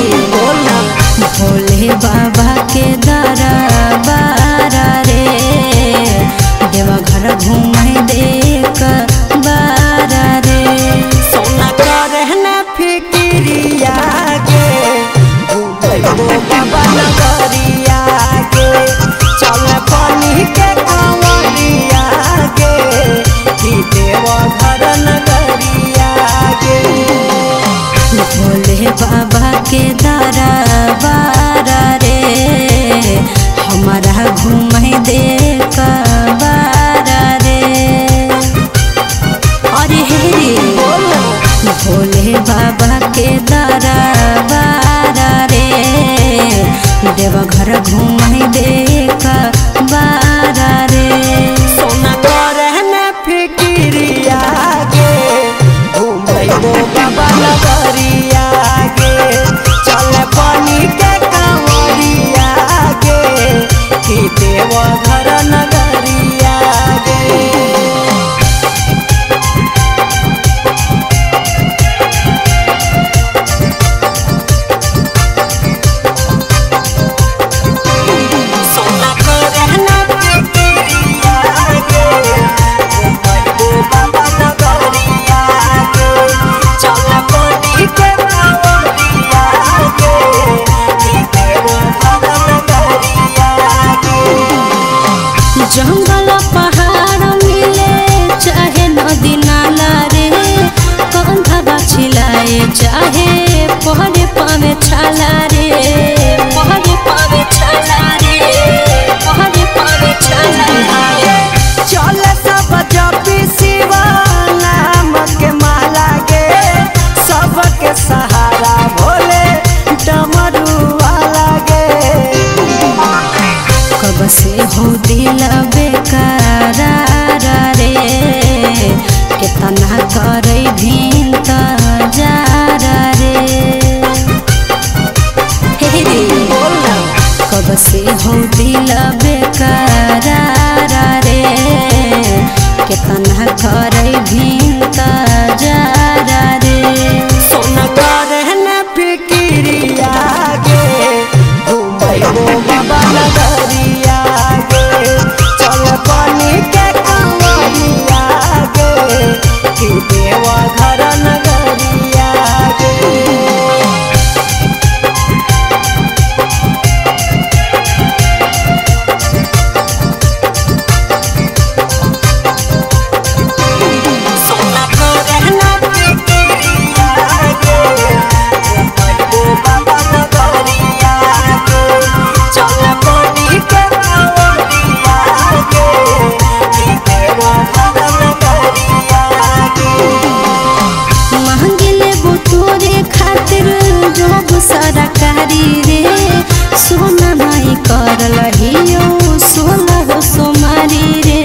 बोला भोले बाबा के दरबार रे देवघर घूमे देख बार रे सोना करे न फिक्रिया के घूमबो बाबा नगरिया के चल पानी के कांवरिया के देवघर नगरिया के भोले बाबा के दरबार रे हमारा घूमे देख बार रे अरे हे रे भोले बाबा के दरबार रे देवघर घूमे देख बार रे सोना करे न फिक्रिया के घूमबो बाबा नगरिया के चल पानी के कांवरिया के देवघर नगरिया के जंगल पहाड़ मिले चाहे नदी नाला रे कंधा बछिलाए चाहे पहरे पावे छाला रे पहरे पावे छाला रे पहरे पावे छाला रे चल सब जपी शिवा नाम के माला के सबके सहारा भोले डमरू वाला के कब से हो दिल बेकरार रे कितना करे भिंत जार रे हे रे कब से हो दिल बेकरार रे कितना करे भिंत जार रे सोना करे न फिक्रिया के घूमबो बाबा नगरिया के चल पानी के कांवरिया के देवघर नगरिया के सोना करे न फिक्रिया के घूमबो बाबा नगरिया के चल पानी के कांवरिया के देवघर नगरिया के महंगिले बुतोरे खातिर जोग सरकारी रे सोना माई कर लहियो सोना हो सोमारी रे